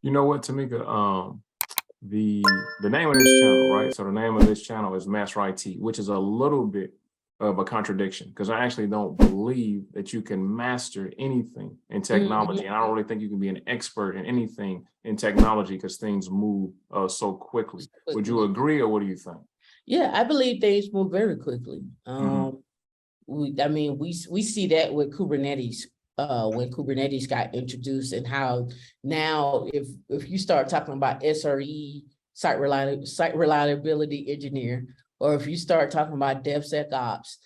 You know what, Tamika? The name of this channel, right? So the name of this channel is Master I.T, which is a little bit of a contradiction because I actually don't believe that you can master anything in technology. And I don't really think you can be an expert in anything in technology because things move so quickly. Would you agree, or what do you think? Yeah, I believe things move very quickly. We see that with Kubernetes, when Kubernetes got introduced, and how now if you start talking about SRE, site reliability engineer, or if you start talking about DevSecOps,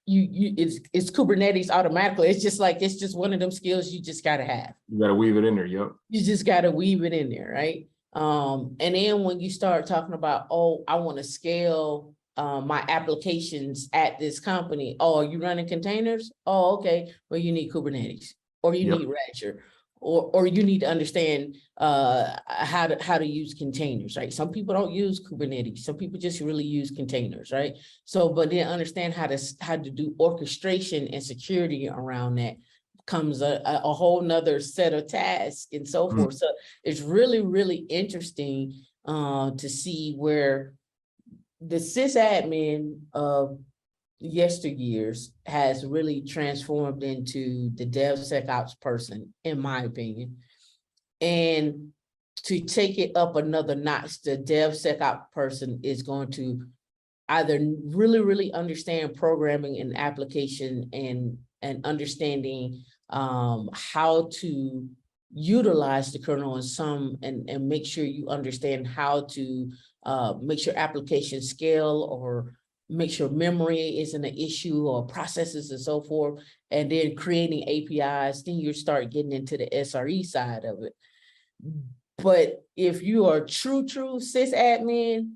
it's Kubernetes automatically. It's just one of them skills you just gotta have. You gotta weave it in there. Yep. You just gotta weave it in there, right? And then when you start talking about, oh, I want to scale my applications at this company. Oh, are you running containers? Oh, okay. Well, you need Kubernetes, or you need Azure, or you need to understand how to use containers, right? Some people don't use Kubernetes. Some people just really use containers, right? So, but then understand how to do orchestration and security around that comes a whole nother set of tasks and so forth. So it's really, really interesting to see where the sysadmin of yesteryears has really transformed into the DevSecOps person, in my opinion. And to take it up another notch, the DevSecOps person is going to either really, really understand programming and application and understanding how to utilize the kernel in some, and make sure you understand how to make sure applications scale, or make sure memory isn't an issue, or processes and so forth, and then creating APIs. Then you start getting into the SRE side of it. But if you are true sysadmin,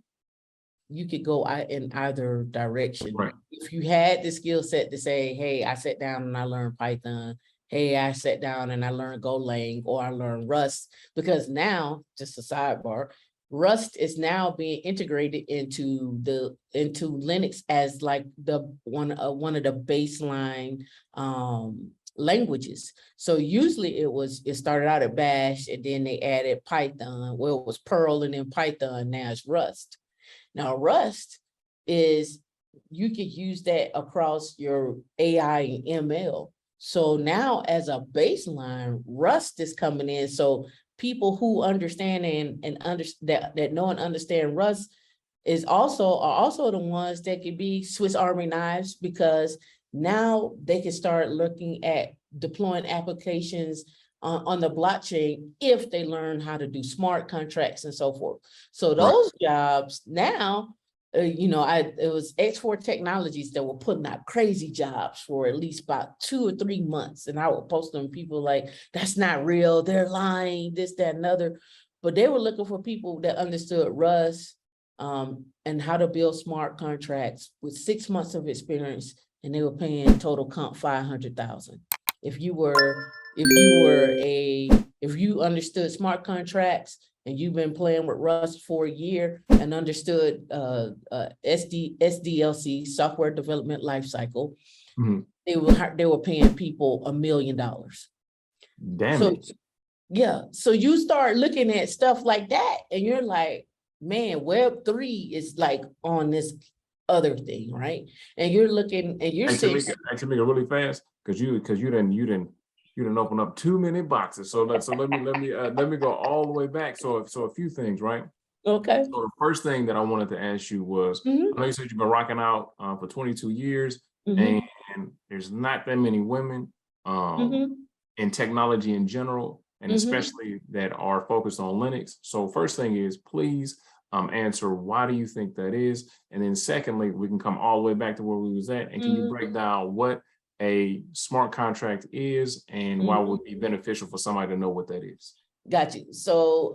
you could go in either direction. Right. If you had the skill set to say, hey, I sat down and I learned Python. Hey, I sat down and I learned Golang, or I learned Rust, because now, just a sidebar, Rust is now being integrated into Linux as like the one of the baseline languages. So usually it started out at Bash, and then they added Python. Well, it was Perl and then Python. Now it's Rust. Now, Rust is, you could use that across your AI and ML. So now, as a baseline, Rust is coming in. So people who understand that know and understand Rust are also the ones that could be Swiss Army knives, because now they can start looking at deploying applications on the blockchain if they learn how to do smart contracts and so forth. So those jobs now, it was X4 Technologies that were putting out crazy jobs for at least about 2 or 3 months. And I would post them, people like, that's not real, they're lying, this, that, and other. But they were looking for people that understood Rust and how to build smart contracts with 6 months of experience, and they were paying total comp $500,000. If you understood smart contracts and you've been playing with Rust for a year and understood SDLC, software development lifecycle, they were paying people $1 million. Damn so, it. Yeah, so you start looking at stuff like that, and you're like, man, Web3 is like on this other thing, right? And you're looking, and you're saying, I can make it really fast, because you didn't open up too many boxes. So let me go all the way back. So a few things, right? Okay. So the first thing that I wanted to ask you was, I know you said you've been rocking out for 22 years, and there's not that many women in technology in general, and especially that are focused on Linux. So first thing is, please answer, why do you think that is? And then secondly, we can come all the way back to where we was at, and can you break down what a smart contract is and why it would be beneficial for somebody to know what that is? Got you. So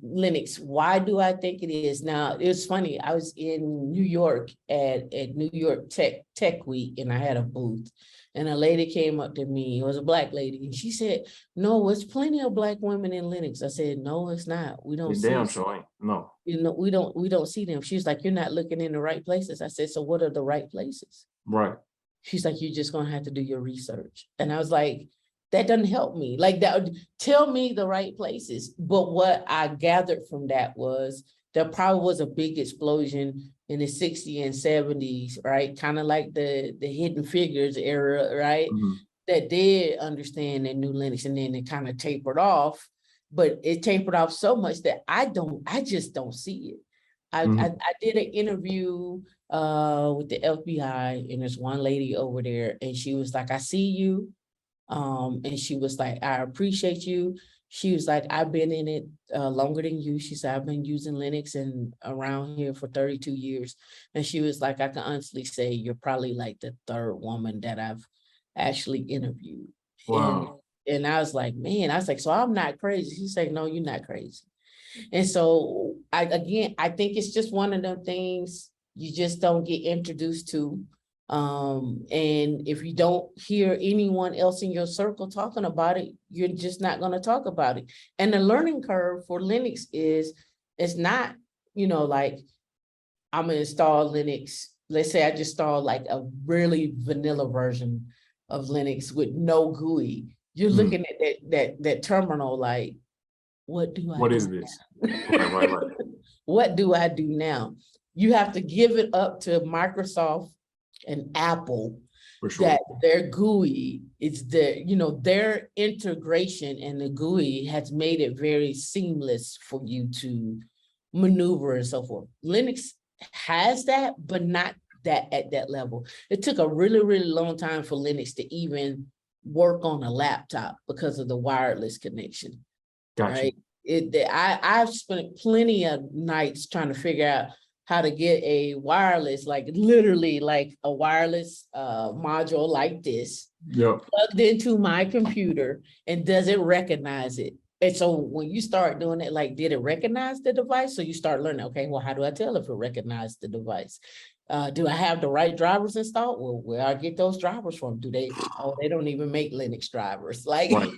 Linux, why do I think it is? Now, it's funny, I was in New York at New York Tech Week, and I had a booth, and a lady came up to me. It was a Black lady, and she said, no, there's plenty of Black women in Linux. I said, no, it's not. We don't see damn sure ain't. No. We don't see them. She's like, you're not looking in the right places. I said, so what are the right places? Right. She's like, you're just gonna have to do your research. And I was like, that doesn't help me. Like that would tell me the right places. But what I gathered from that was there probably was a big explosion in the 60s and 70s, right? Kind of like the Hidden Figures era, right? That did understand and knew Linux, and then it kind of tapered off. But it tapered off so much that I just don't see it. I did an interview with the FBI, and there's one lady over there, and she was like, I see you. And she was like, I appreciate you. She was like, I've been in it longer than you. She said, I've been using Linux and around here for 32 years. And she was like, I can honestly say you're probably like the third woman that I've actually interviewed. Wow. And I was like, man, I was like, so I'm not crazy. She's like, no, you're not crazy. And so I think it's just one of them things you just don't get introduced to. And if you don't hear anyone else in your circle talking about it, you're just not going to talk about it. And the learning curve for Linux it's not, like I'm going to install Linux. Let's say I just install like a really vanilla version of Linux with no GUI. You're looking at that terminal like, what do I do? What is this? Right. What do I do now? You have to give it up to Microsoft and Apple, for sure, that their GUI is their integration, and the GUI has made it very seamless for you to maneuver and so forth. Linux has that, but not that at that level. It took a really, really long time for Linux to even work on a laptop because of the wireless connection. Gotcha. Right? I've spent plenty of nights trying to figure out how to get a wireless, like literally like a wireless module like this, plugged into my computer, and does it recognize it? And so when you start doing it, like, did it recognize the device? So you start learning, okay, well, how do I tell if it recognized the device? Do I have the right drivers installed? Well, where I get those drivers from? They don't even make Linux drivers. Like, right.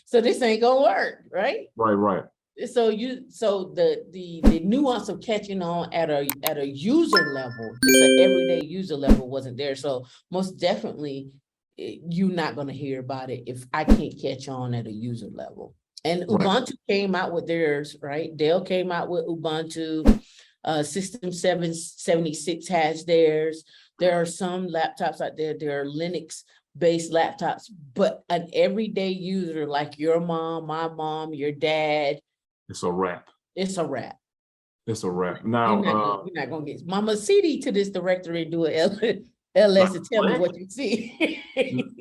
So this ain't gonna work, right? Right. So the nuance of catching on at a user level, just an everyday user level, wasn't there. So most definitely you're not going to hear about it if I can't catch on at a user level. And Ubuntu came out with theirs, right? Dell came out with Ubuntu. System 776 has theirs. There are some laptops out there. There are Linux-based laptops, but an everyday user like your mom, my mom, your dad, it's a wrap. It's a wrap. It's a wrap. Now, you're not gonna get Mama CD to this directory and do a LS and tell me what you see.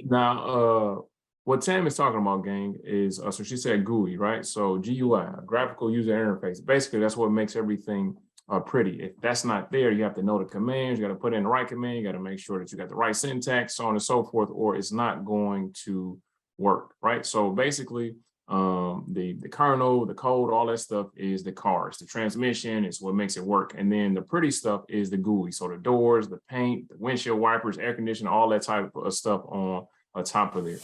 Now, what Tam is talking about, gang, is so she said GUI, right? So GUI, graphical user interface. Basically, that's what makes everything pretty. If that's not there, you have to know the commands. You got to put in the right command. You got to make sure that you got the right syntax, so on and so forth, or it's not going to work, right? So basically, the kernel, the code, all that stuff is the cars. The transmission is what makes it work. And then the pretty stuff is the GUI. So the doors, the paint, the windshield wipers, air conditioning, all that type of stuff on top of there.